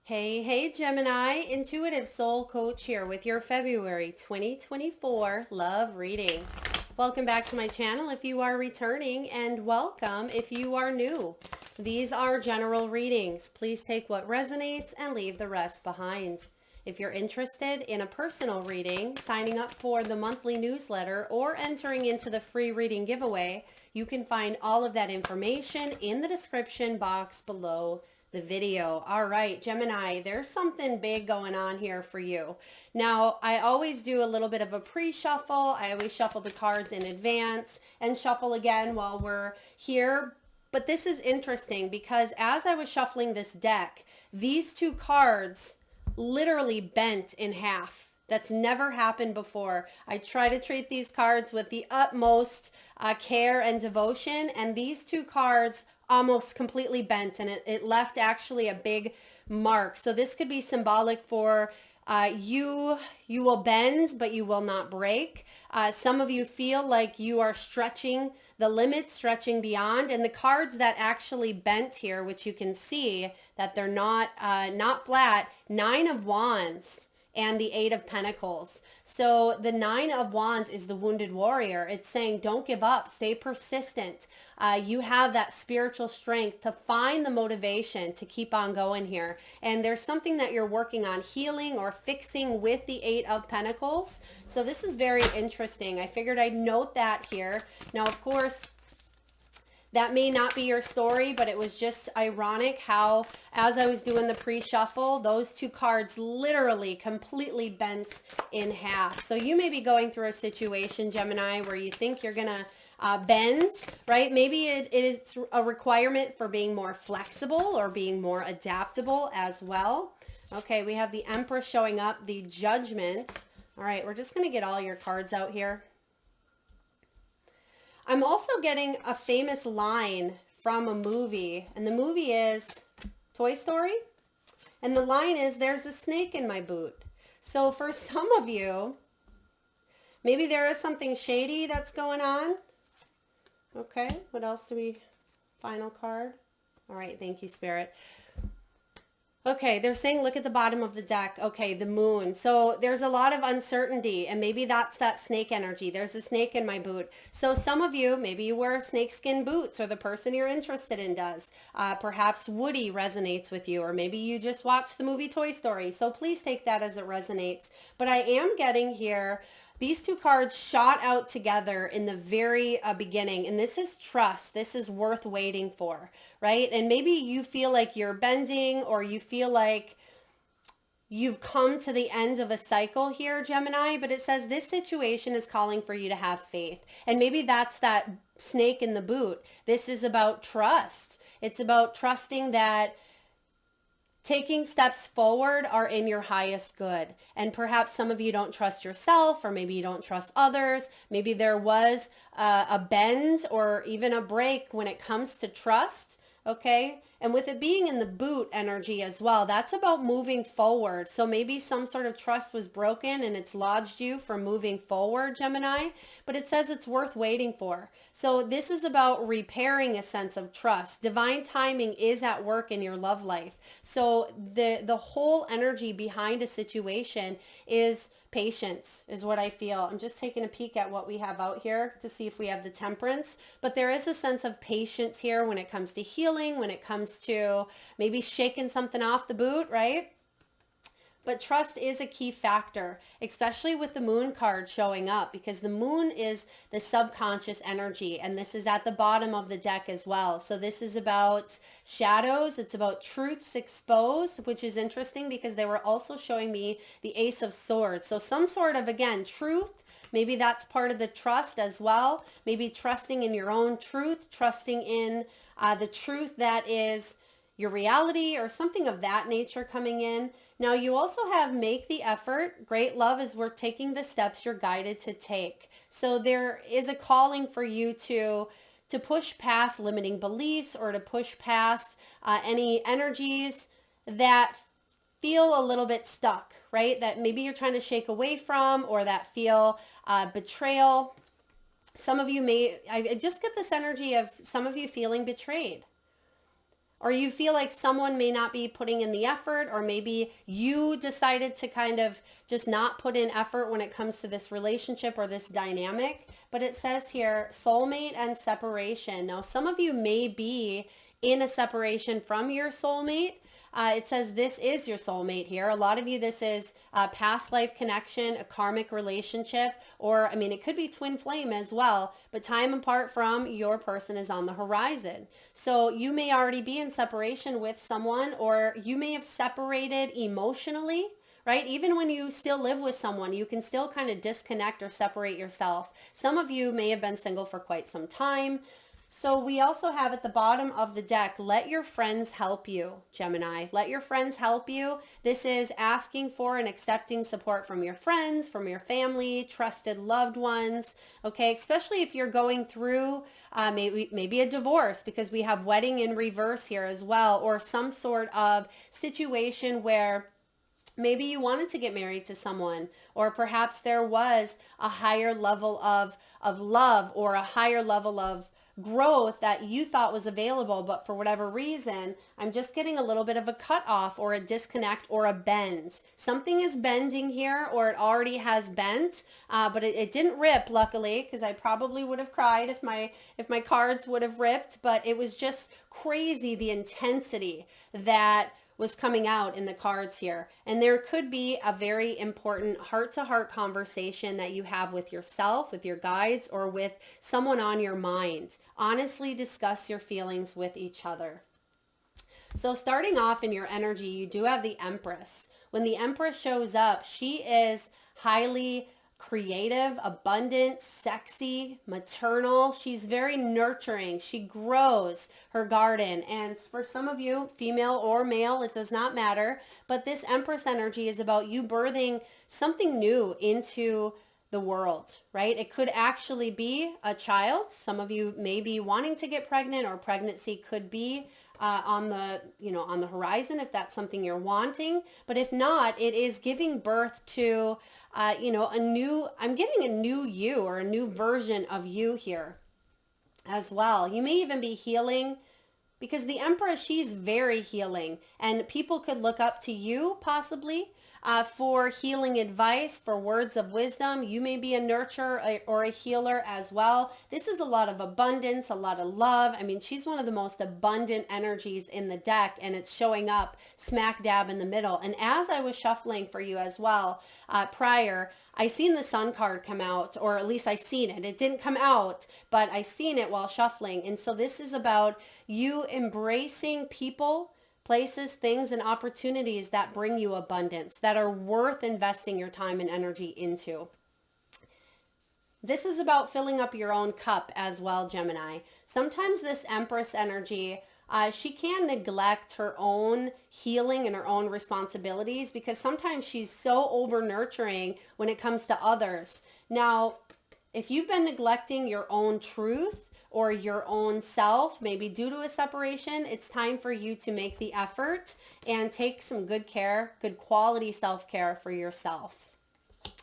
Hey, Gemini, intuitive soul coach here with your February 2024 love reading. Welcome back to my channel if you are returning, and welcome if you are new. These are general readings. Please take what resonates and leave the rest behind. If you're interested in a personal reading, signing up for the monthly newsletter, or entering into the free reading giveaway, you can find all of that information in the description box below the video. All right, Gemini, there's something big going on here for you. Now, I always do a little bit of a pre-shuffle. I always shuffle the cards in advance and shuffle again while we're here. But this is interesting because as I was shuffling this deck, these two cards literally bent in half. That's never happened before. I try to treat these cards with the utmost care and devotion, and these two cards almost completely bent, and it left actually a big mark. So this could be symbolic for you will bend, but you will not break. Some of you feel like you are stretching the limits, stretching beyond. And the cards that actually bent here, which you can see that they're not flat, Nine of Wands and the Eight of Pentacles. So the Nine of Wands is the wounded warrior. It's saying don't give up, stay persistent. You have that spiritual strength to find the motivation to keep on going here. And there's something that you're working on healing or fixing with the Eight of Pentacles. So this is very interesting. I figured I'd note that here. Now, of course, that may not be your story, but it was just ironic how, as I was doing the pre-shuffle, those two cards literally completely bent in half. So you may be going through a situation, Gemini, where you think you're going to bend, right? Maybe it is a requirement for being more flexible or being more adaptable as well. Okay, we have the Empress showing up, the Judgment. All right, we're just going to get all your cards out here. I'm also getting a famous line from a movie, and the movie is Toy Story. And the line is, "There's a snake in my boot." So for some of you, maybe there is something shady that's going on. Okay, what else do we, final card? All right, thank you, Spirit. Okay, they're saying look at the bottom of the deck. Okay, the moon. So there's a lot of uncertainty, and maybe that's that snake energy. There's a snake in my boot. So some of you, maybe you wear snakeskin boots, or the person you're interested in does. Perhaps Woody resonates with you, or maybe you just watched the movie Toy Story. So please take that as it resonates. But I am getting here, these two cards shot out together in the very beginning, and this is trust. This is worth waiting for, right? And maybe you feel like you're bending, or you feel like you've come to the end of a cycle here, Gemini, but it says this situation is calling for you to have faith. And maybe that's that snake in the boot. This is about trust. It's about trusting that taking steps forward are in your highest good. And perhaps some of you don't trust yourself, or maybe you don't trust others. Maybe there was a bend or even a break when it comes to trust. Okay. And with it being in the boot energy as well, that's about moving forward. So maybe some sort of trust was broken and it's lodged you from moving forward, Gemini, but it says it's worth waiting for. So this is about repairing a sense of trust. Divine timing is at work in your love life. So the whole energy behind a situation is patience, is what I feel. I'm just taking a peek at what we have out here to see if we have the Temperance, but there is a sense of patience here when it comes to healing, when it comes to maybe shaking something off the boot, right? But trust is a key factor, especially with the moon card showing up, because the moon is the subconscious energy, and this is at the bottom of the deck as well. So this is about shadows. It's about truths exposed, which is interesting because they were also showing me the Ace of Swords. So some sort of, again, truth. Maybe that's part of the trust as well. Maybe trusting in your own truth, trusting in the truth that is your reality, or something of that nature coming in. Now you also have make the effort. Great love is worth taking the steps you're guided to take. So there is a calling for you to push past limiting beliefs, or to push past any energies that feel a little bit stuck, right? That maybe you're trying to shake away from, or that feel betrayal. Some of you I just get this energy of some of you feeling betrayed. or you feel like someone may not be putting in the effort, or maybe you decided to kind of just not put in effort when it comes to this relationship or this dynamic. But it says here, soulmate and separation. Now, some of you may be in a separation from your soulmate. It says this is your soulmate here. A lot of you, this is a past life connection, a karmic relationship, or I mean, it could be twin flame as well, but time apart from your person is on the horizon. So you may already be in separation with someone, or you may have separated emotionally, right? Even when you still live with someone, you can still kind of disconnect or separate yourself. Some of you may have been single for quite some time. So we also have at the bottom of the deck, let your friends help you, Gemini. Let your friends help you. This is asking for and accepting support from your friends, from your family, trusted loved ones, okay? Especially if you're going through maybe a divorce, because we have wedding in reverse here as well, or some sort of situation where maybe you wanted to get married to someone, or perhaps there was a higher level of love, or a higher level of growth that you thought was available, but for whatever reason, I'm just getting a little bit of a cut off, or a disconnect, or a bend. Something is bending here, or it already has bent, but it didn't rip, luckily, because I probably would have cried if my cards would have ripped. But it was just crazy, the intensity that was coming out in the cards here. And there could be a very important heart-to-heart conversation that you have with yourself, with your guides, or with someone on your mind. Honestly discuss your feelings with each other. So starting off in your energy, you do have the Empress. When the Empress shows up, she is highly creative, abundant, sexy, maternal. She's very nurturing. She grows her garden. And for some of you, female or male, it does not matter. But this Empress energy is about you birthing something new into the world, right? It could actually be a child. Some of you may be wanting to get pregnant, or pregnancy could be on the horizon, if that's something you're wanting. But if not, it is giving birth to I'm getting a new you, or a new version of you here as well. You may even be healing, because the Empress, she's very healing, and people could look up to you possibly for healing advice, for words of wisdom. You may be a nurturer or a healer as well. This is a lot of abundance, a lot of love. I mean, she's one of the most abundant energies in the deck, and it's showing up smack dab in the middle. And as I was shuffling for you as well prior, I seen the Sun card come out, or at least I seen it. It didn't come out, but I seen it while shuffling. And so this is about you embracing people, places, things, and opportunities that bring you abundance, that are worth investing your time and energy into. This is about filling up your own cup as well, Gemini. Sometimes this Empress energy, she can neglect her own healing and her own responsibilities, because sometimes she's so over nurturing when it comes to others. Now, if you've been neglecting your own truth or your own self, maybe due to a separation, it's time for you to make the effort and take some good care, good quality self-care for yourself.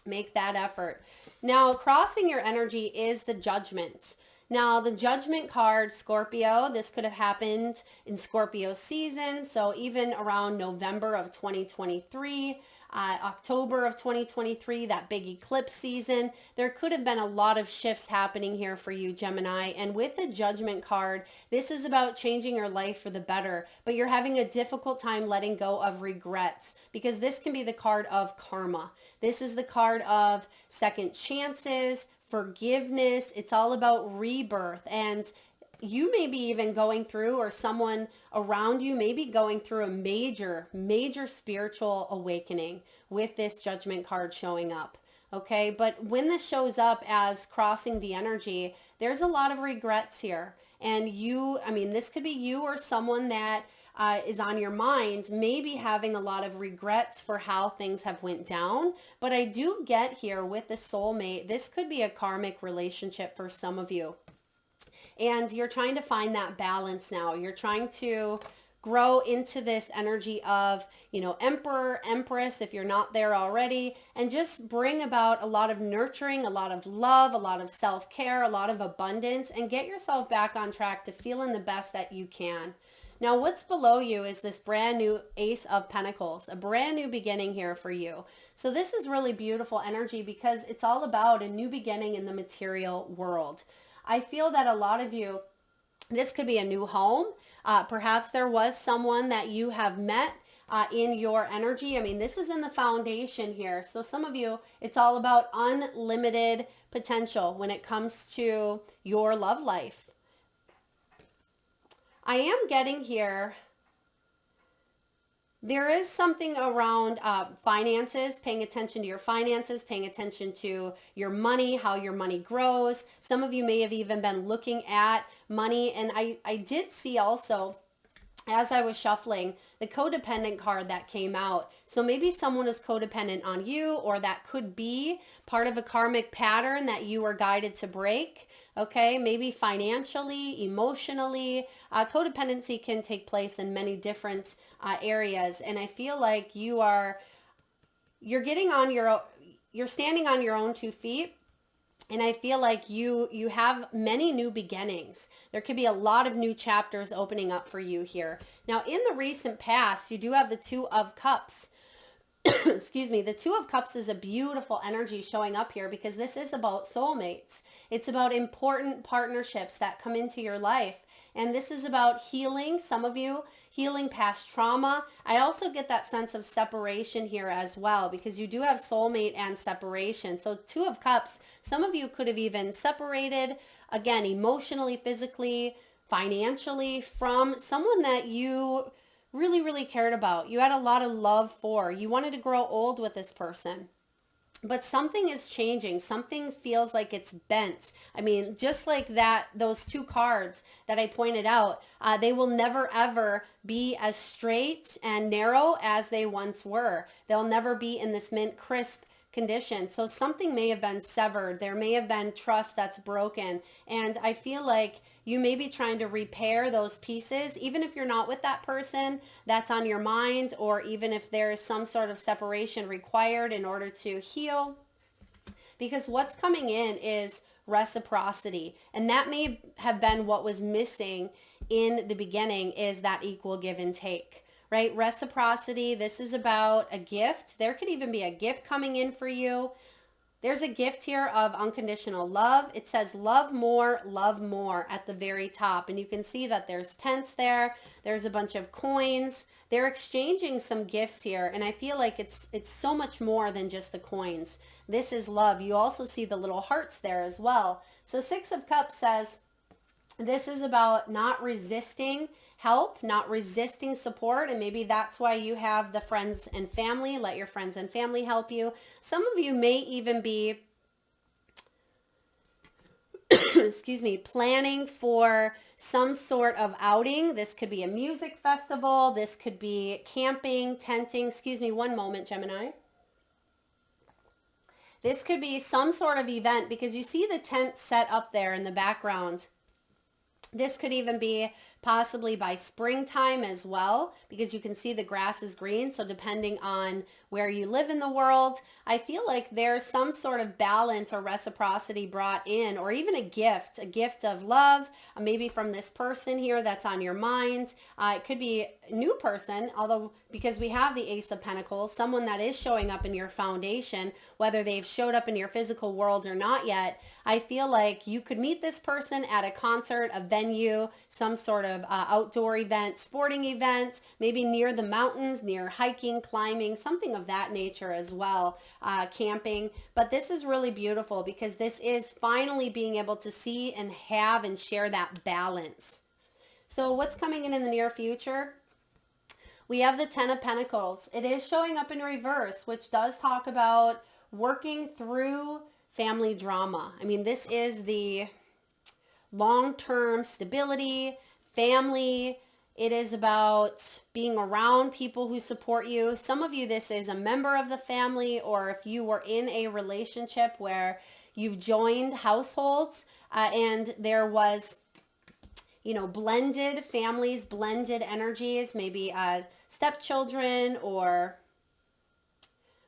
Make that effort. Now, crossing your energy is the Judgment. Now, the Judgment card, Scorpio, this could have happened in Scorpio season. So even around November of 2023, October of 2023, that big eclipse season, there could have been a lot of shifts happening here for you, Gemini. And with the Judgment card, this is about changing your life for the better, but you're having a difficult time letting go of regrets, because this can be the card of karma. This is the card of second chances, forgiveness. It's all about rebirth. And you may be even going through, or someone around you may be going through a major, major spiritual awakening with this Judgment card showing up. Okay. But when this shows up as crossing the energy, there's a lot of regrets here. And this could be you, or someone that is on your mind, maybe having a lot of regrets for how things have went down. But I do get here with the soulmate, this could be a karmic relationship for some of you. And you're trying to find that balance now. You're trying to grow into this energy of, Emperor, Empress, if you're not there already, and just bring about a lot of nurturing, a lot of love, a lot of self-care, a lot of abundance, and get yourself back on track to feeling the best that you can. Now what's below you is this brand new Ace of Pentacles, a brand new beginning here for you. So this is really beautiful energy because it's all about a new beginning in the material world. I feel that a lot of you, this could be a new home. Perhaps there was someone that you have met in your energy. I mean, this is in the foundation here. So some of you, it's all about unlimited potential when it comes to your love life. I am getting here, there is something around finances, paying attention to your finances, paying attention to your money, how your money grows. Some of you may have even been looking at money. And I did see also, as I was shuffling, the codependent card that came out. So maybe someone is codependent on you, or that could be part of a karmic pattern that you were guided to break. Okay, maybe financially, emotionally. Codependency can take place in many different areas. And I feel like you're standing on your own 2 feet. And I feel like you have many new beginnings. There could be a lot of new chapters opening up for you here. Now, in the recent past, you do have the Two of Cups. Excuse me. The Two of Cups is a beautiful energy showing up here because this is about soulmates. It's about important partnerships that come into your life. And this is about healing, some of you, healing past trauma. I also get that sense of separation here as well because you do have soulmate and separation. So Two of Cups, some of you could have even separated, again, emotionally, physically, financially, from someone that you really, really cared about. You had a lot of love for. You wanted to grow old with this person. But something is changing. Something feels like it's bent. I mean, just like that, those 2 cards that I pointed out, they will never ever be as straight and narrow as they once were. They'll never be in this mint crisp condition. So something may have been severed. There may have been trust that's broken. And I feel like you may be trying to repair those pieces, even if you're not with that person that's on your mind, or even if there is some sort of separation required in order to heal. Because what's coming in is reciprocity. And that may have been what was missing in the beginning, is that equal give and take, right? Reciprocity, this is about a gift. There could even be a gift coming in for you. There's a gift here of unconditional love. It says love more at the very top. And you can see that there's tents there. There's a bunch of coins. They're exchanging some gifts here. And I feel like it's so much more than just the coins. This is love. You also see the little hearts there as well. So 6 of Cups says this is about not resisting help, not resisting support. And maybe that's why you have the friends and family. Let your friends and family help you. Some of you may even be, excuse me, planning for some sort of outing. This could be a music festival. This could be camping, tenting. Excuse me, one moment, Gemini. This could be some sort of event because you see the tent set up there in the background. This could even be possibly by springtime as well, because you can see the grass is green. So depending on where you live in the world, I feel like there's some sort of balance or reciprocity brought in, or even a gift of love, maybe from this person here that's on your mind. It could be a new person, although because we have the Ace of Pentacles, someone that is showing up in your foundation, whether they've showed up in your physical world or not yet. I feel like you could meet this person at a concert, a venue, some sort of outdoor event, sporting event, maybe near the mountains, near hiking, climbing, something of that nature as well, camping. But this is really beautiful because this is finally being able to see and have and share that balance. So what's coming in the near future? We have the 10 of Pentacles. It is showing up in reverse, which does talk about working through family drama. I mean, this is the long-term stability, family. It is about being around people who support you. Some of you, this is a member of the family, or if you were in a relationship where you've joined households and there was, you know, blended families, blended energies, maybe stepchildren or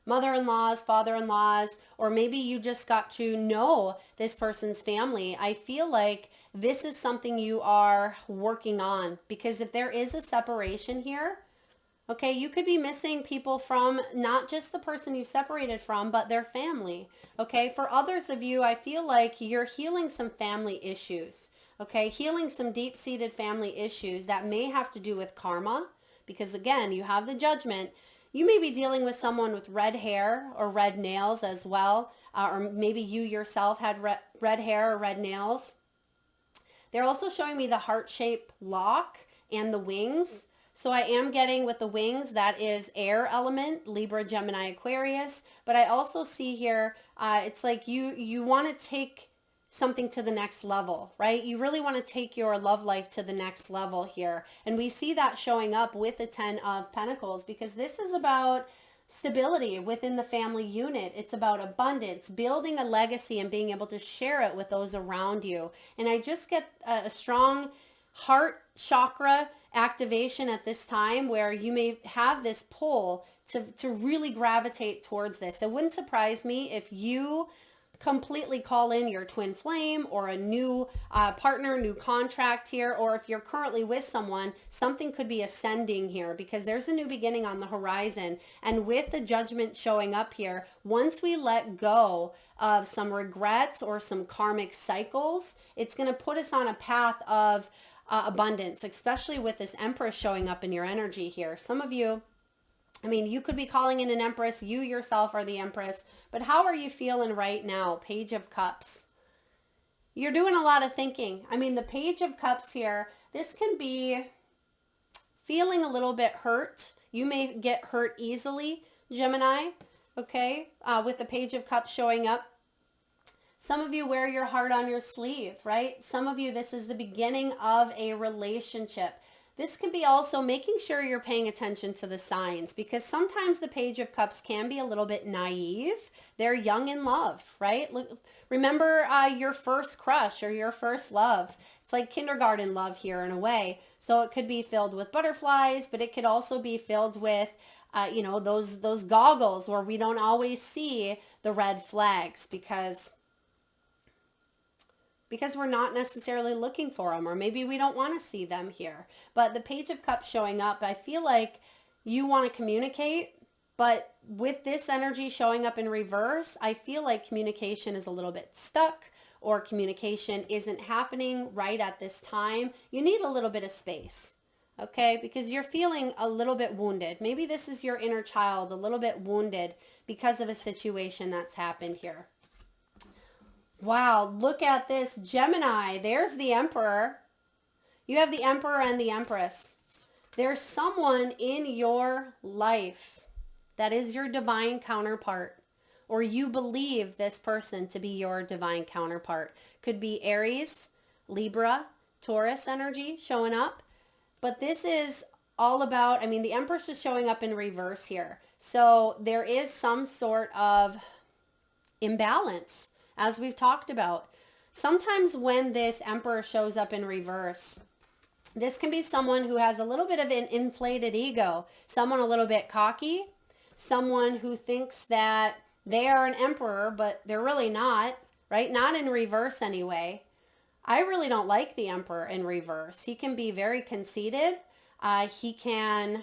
mother-in-laws, father-in-laws, or maybe you just got to know this person's family. I feel like this is something you are working on, because if there is a separation here, okay, you could be missing people from not just the person you've separated from, but their family. Okay, for others of you, I feel like you're healing some family issues. Okay, healing some deep-seated family issues that may have to do with karma, because again, you have the Judgment. You may be dealing with someone with red hair or red nails as well, or maybe you yourself had red hair or red nails. They're also showing me the heart-shaped lock and the wings. So I am getting with the wings, that is air element, Libra, Gemini, Aquarius. But I also see here, it's like you want to take something to the next level, right? You really want to take your love life to the next level here. And we see that showing up with the 10 of Pentacles, because this is about stability within the family unit. It's about abundance, building a legacy and being able to share it with those around you. And I just get a strong heart chakra activation at this time, where you may have this pull to really gravitate towards this. It wouldn't surprise me if you completely call in your twin flame or a new partner, new contract here, or if you're currently with someone, something could be ascending here, because there's a new beginning on the horizon. And with the Judgment showing up here, once we let go of some regrets or some karmic cycles, it's going to put us on a path of abundance, especially with this Empress showing up in your energy here. Some of you, I mean, you could be calling in an Empress. You yourself are the Empress. But how are you feeling right now? Page of Cups. You're doing a lot of thinking. I mean, the Page of Cups here, this can be feeling a little bit hurt. You may get hurt easily, Gemini, okay, with the Page of Cups showing up. Some of you wear your heart on your sleeve, right? Some of you, this is the beginning of a relationship. This can be also making sure you're paying attention to the signs, because sometimes the Page of Cups can be a little bit naive. They're young in love, right? Look, remember your first crush or your first love. It's like kindergarten love here in a way. So it could be filled with butterflies, but it could also be filled with, you know, those goggles where we don't always see the red flags because we're not necessarily looking for them, or maybe we don't want to see them here. But the Page of Cups showing up, I feel like you want to communicate, but with this energy showing up in reverse, I feel like communication is a little bit stuck, or communication isn't happening right at this time. You need a little bit of space, okay? Because you're feeling a little bit wounded. Maybe this is your inner child, a little bit wounded because of a situation that's happened here. Wow, look at this, Gemini. There's the Emperor. You have the Emperor and the Empress. There's someone in your life that is your divine counterpart, or you believe this person to be your divine counterpart. Could be Aries, Libra, Taurus energy showing up. But this is all about, I mean, the Empress is showing up in reverse here. So there is some sort of imbalance, as we've talked about. Sometimes when this Emperor shows up in reverse, this can be someone who has a little bit of an inflated ego, someone a little bit cocky, someone who thinks that they are an emperor, but they're really not, right? Not in reverse anyway. I really don't like the Emperor in reverse. He can be very conceited. He can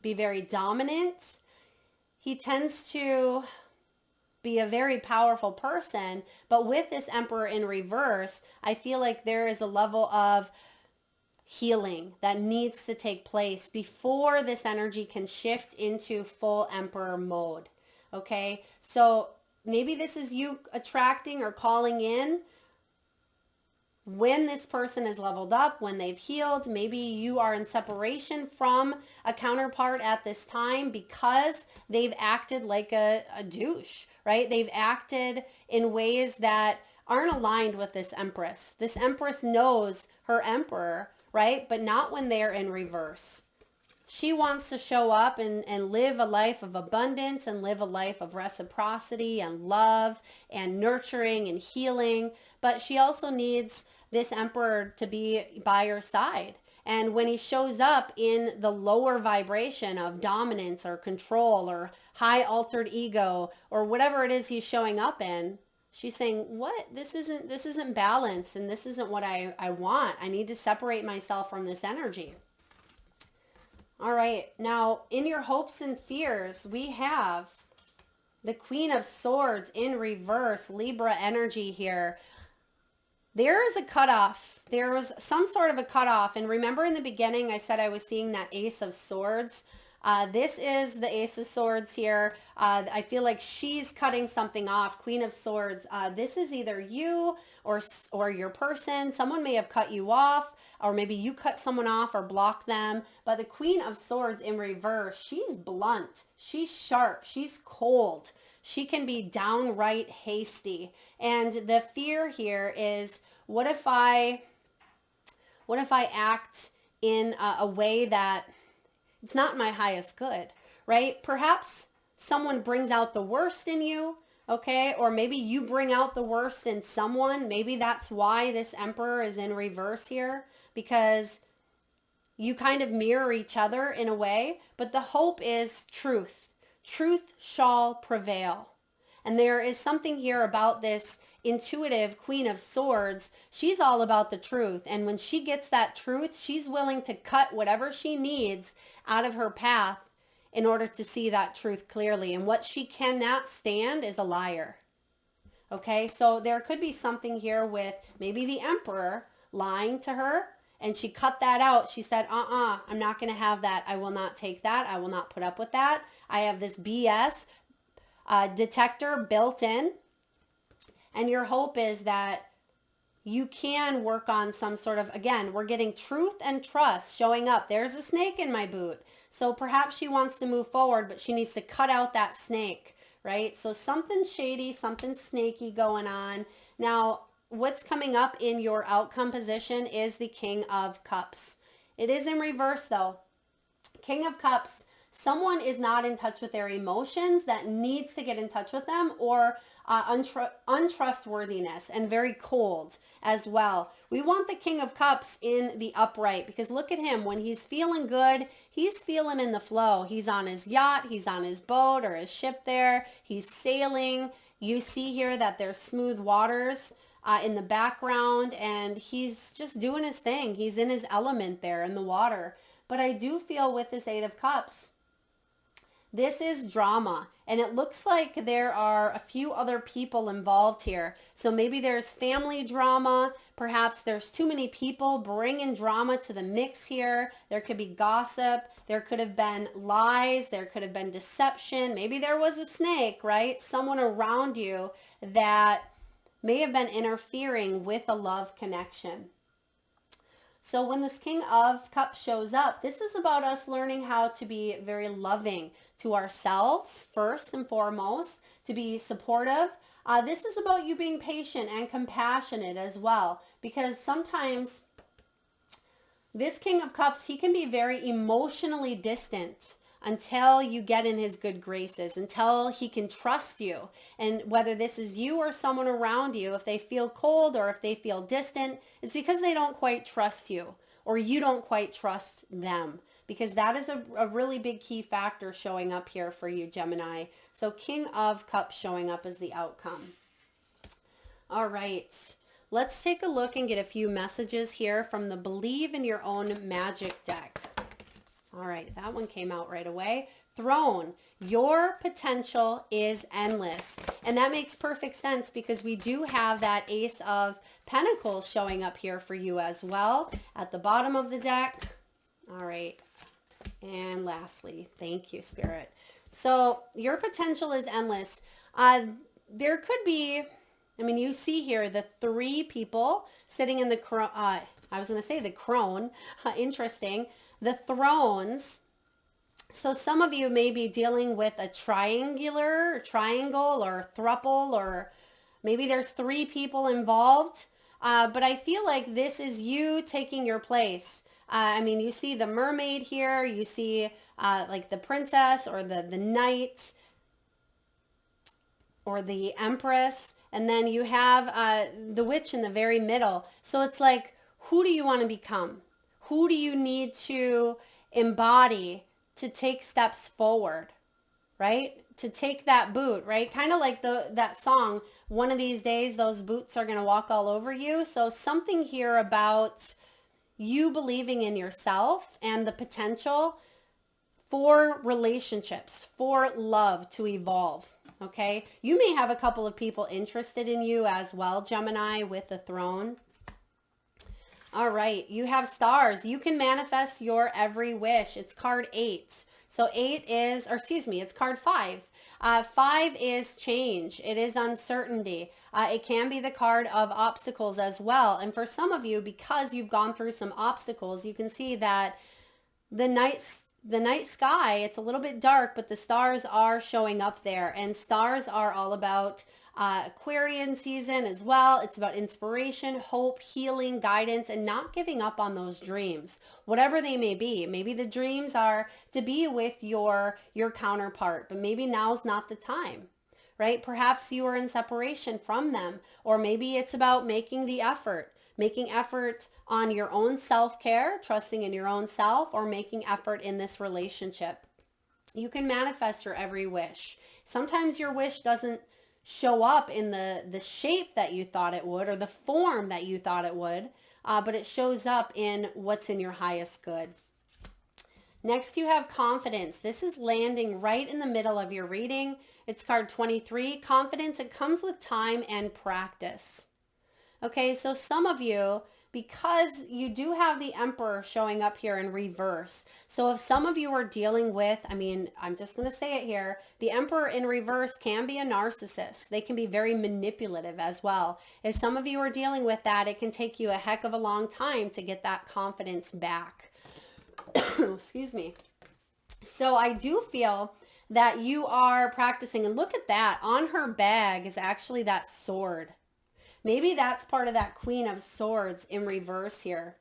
be very dominant. He tends to be a very powerful person, but with this Emperor in reverse, I feel like there is a level of healing that needs to take place before this energy can shift into full Emperor mode, okay? So maybe this is you attracting or calling in when this person is leveled up, when they've healed. Maybe you are in separation from a counterpart at this time because they've acted like a douche, right? They've acted in ways that aren't aligned with this Empress. This Empress knows her Emperor, right? But not when they're in reverse. She wants to show up and live a life of abundance and live a life of reciprocity and love and nurturing and healing. But she also needs this Emperor to be by her side. And when he shows up in the lower vibration of dominance or control or high altered ego or whatever it is he's showing up in, she's saying, what? This isn't balance, and this isn't what I want. I need to separate myself from this energy. All right. Now, in your hopes and fears, we have the Queen of Swords in reverse, Libra energy here. There is a cutoff. There was some sort of a cutoff. And remember in the beginning, I said I was seeing that Ace of Swords. This is the Ace of Swords here. I feel like she's cutting something off. Queen of Swords. This is either you or your person. Someone may have cut you off, or maybe you cut someone off or block them. But the Queen of Swords in reverse, she's blunt. She's sharp. She's cold. She can be downright hasty. And the fear here is, what if I act in a way that it's not my highest good, right? Perhaps someone brings out the worst in you, okay? Or maybe you bring out the worst in someone. Maybe that's why this Emperor is in reverse here, because you kind of mirror each other in a way. But the hope is truth. Truth shall prevail. And there is something here about this intuitive Queen of Swords. She's all about the truth. And when she gets that truth, she's willing to cut whatever she needs out of her path in order to see that truth clearly. And what she cannot stand is a liar. Okay, so there could be something here with maybe the Emperor lying to her, and she cut that out. She said, I'm not going to have that. I will not take that. I will not put up with that. I have this BS detector built in. And your hope is that you can work on some sort of, again, we're getting truth and trust showing up. There's a snake in my boot. So perhaps she wants to move forward, but she needs to cut out that snake, right? So something shady, something snaky going on. Now, what's coming up in your outcome position is the King of Cups. It is in reverse though. King of Cups, someone is not in touch with their emotions that needs to get in touch with them, or untrustworthiness, and very cold as well. We want the King of Cups in the upright, because look at him. When he's feeling good, he's feeling in the flow. He's on his yacht, he's on his boat or his ship there. He's sailing. You see here that there's smooth waters in the background, and he's just doing his thing. He's in his element there in the water. But I do feel with this Eight of Cups, this is drama, and it looks like there are a few other people involved here. So maybe there's family drama. Perhaps there's too many people bringing drama to the mix here. There could be gossip. There could have been lies. There could have been deception. Maybe there was a snake, right? Someone around you that may have been interfering with a love connection. So when this King of Cups shows up, this is about us learning how to be very loving to ourselves, first and foremost, to be supportive. This is about you being patient and compassionate as well, because sometimes this King of Cups, he can be very emotionally distant until you get in his good graces, until he can trust you. And whether this is you or someone around you, if they feel cold or if they feel distant, it's because they don't quite trust you, or you don't quite trust them, because that is a really big key factor showing up here for you, Gemini. So King of Cups showing up as the outcome. All right, let's take a look and get a few messages here from the Believe in Your Own Magic deck. All right, that one came out right away. Throne, your potential is endless. And that makes perfect sense, because we do have that Ace of Pentacles showing up here for you as well at the bottom of the deck. All right. And lastly, thank you, Spirit. So your potential is endless. There could be, I mean, you see here the three people sitting in the, I was going to say the crone. Interesting. The thrones. So some of you may be dealing with a triangle or thruple, or maybe there's three people involved. But I feel like this is you taking your place. I mean, you see the mermaid here. You see like the princess or the knight or the empress. And then you have the witch in the very middle. So it's like, who do you want to become? Who do you need to embody to take steps forward, right? To take that boot, right? Kind of like that song, one of these days, those boots are going to walk all over you. So something here about you believing in yourself and the potential for relationships, for love to evolve, okay? You may have a couple of people interested in you as well, Gemini, with the throne. All right, you have stars. You can manifest your every wish. It's card 8. So 8 is, or excuse me, it's card 5. 5 is change. It is uncertainty. It can be the card of obstacles as well. And for some of you, because you've gone through some obstacles, you can see that the night sky, it's a little bit dark, but the stars are showing up there. And stars are all about Aquarian season as well. It's about inspiration, hope, healing, guidance, and not giving up on those dreams, whatever they may be. Maybe the dreams are to be with your counterpart, but maybe now's not the time, right? Perhaps you are in separation from them, or maybe it's about making effort on your own self-care, trusting in your own self, or making effort in this relationship. You can manifest your every wish. Sometimes your wish doesn't show up in the shape that you thought it would or the form that you thought it would, but it shows up in what's in your highest good. Next, you have confidence. This is landing right in the middle of your reading. It's card 23. Confidence, it comes with time and practice. Okay, so some of you, because you do have the Emperor showing up here in reverse. So if some of you are dealing with, I'm just going to say it here, the Emperor in reverse can be a narcissist. They can be very manipulative as well. If some of you are dealing with that, it can take you a heck of a long time to get that confidence back. Excuse me. So I do feel that you are practicing, and look at that. On her bag is actually that sword. Maybe that's part of that Queen of Swords in reverse here,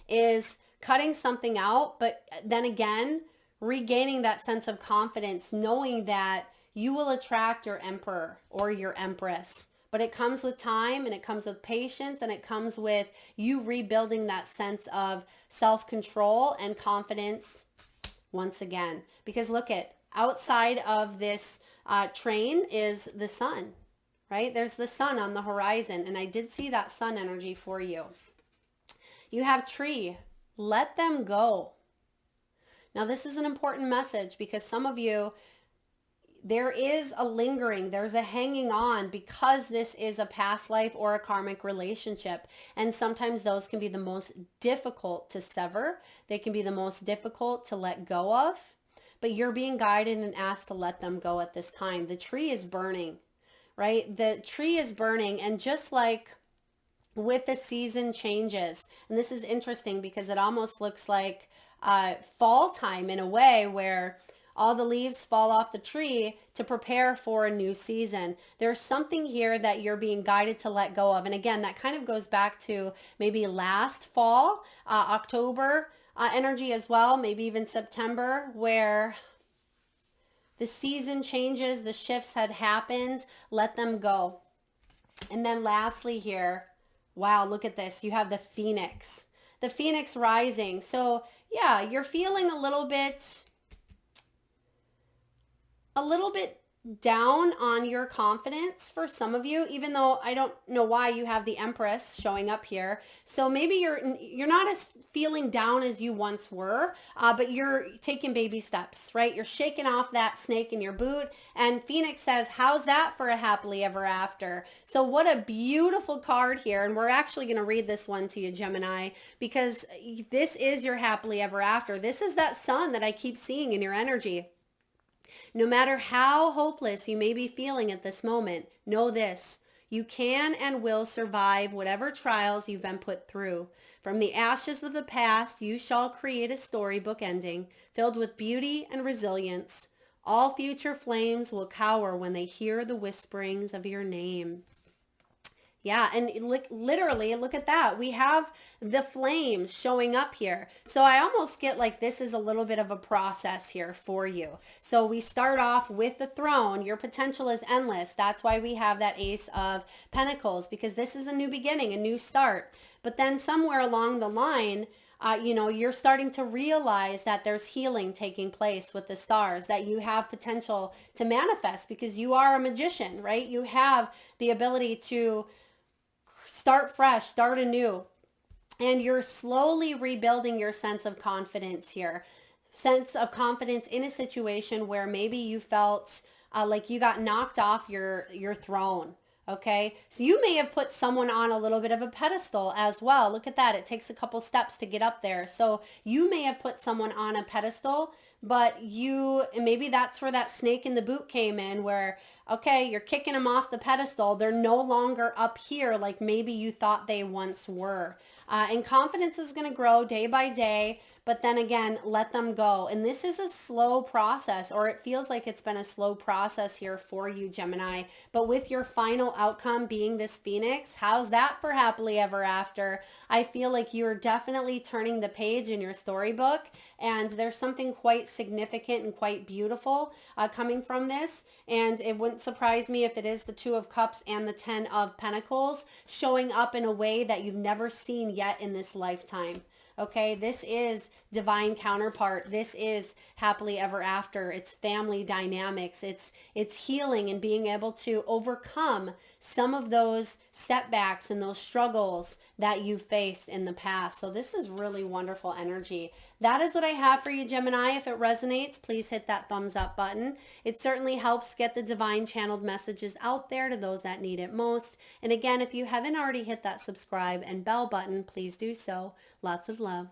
is cutting something out, but then again, regaining that sense of confidence, knowing that you will attract your Emperor or your Empress. But it comes with time, and it comes with patience, and it comes with you rebuilding that sense of self-control and confidence once again. Because look at, outside of this train is the sun. Right? There's the sun on the horizon, and I did see that sun energy for you. You have tree. Let them go. Now, this is an important message because some of you, there is a lingering, there's a hanging on because this is a past life or a karmic relationship. And sometimes those can be the most difficult to sever. They can be the most difficult to let go of, but you're being guided and asked to let them go at this time. The tree is burning. Right? The tree is burning, and just like with the season changes, and this is interesting because it almost looks like fall time in a way where all the leaves fall off the tree to prepare for a new season. There's something here that you're being guided to let go of. And again, that kind of goes back to maybe last fall, October energy as well, maybe even September, where the season changes, the shifts had happened, let them go. And then lastly here, wow, look at this. You have the Phoenix. The Phoenix rising. So yeah, you're feeling a little bit down on your confidence for some of you, even though I don't know why you have the Empress showing up here. So maybe you're not as feeling down as you once were, but you're taking baby steps, right? You're shaking off that snake in your boot. And Phoenix says, how's that for a happily ever after? So what a beautiful card here. And we're actually going to read this one to you, Gemini, because this is your happily ever after. This is that sun that I keep seeing in your energy. No matter how hopeless you may be feeling at this moment, know this: you can and will survive whatever trials you've been put through. From the ashes of the past, you shall create a storybook ending filled with beauty and resilience. All future flames will cower when they hear the whisperings of your name. Yeah, and literally, look at that. We have the flames showing up here. So I almost get like this is a little bit of a process here for you. So we start off with the throne. Your potential is endless. That's why we have that Ace of Pentacles, because this is a new beginning, a new start. But then somewhere along the line, you're starting to realize that there's healing taking place with the stars, that you have potential to manifest because you are a magician, right? You have the ability to start fresh, start anew. And you're slowly rebuilding your sense of confidence here. Sense of confidence in a situation where maybe you felt like you got knocked off your throne. Okay, so you may have put someone on a little bit of a pedestal as well. Look at that. It takes a couple steps to get up there. So you may have put someone on a pedestal, but maybe that's where that snake in the boot came in, where, okay, you're kicking them off the pedestal. They're no longer up here like maybe you thought they once were. And confidence is going to grow day by day. But then again, let them go. And this is a slow process, or it feels like it's been a slow process here for you, Gemini. But with your final outcome being this Phoenix, how's that for happily ever after? I feel like you're definitely turning the page in your storybook, and there's something quite significant and quite beautiful coming from this. And it wouldn't surprise me if it is the Two of Cups and the Ten of Pentacles showing up in a way that you've never seen yet in this lifetime. Okay, this is divine counterpart. This is happily ever after. It's family dynamics. It's healing and being able to overcome some of those setbacks and those struggles that you faced in the past. So this is really wonderful energy. That is what I have for you, Gemini. If it resonates, please hit that thumbs up button. It certainly helps get the divine channeled messages out there to those that need it most. And again, if you haven't already hit that subscribe and bell button, please do so. Lots of love.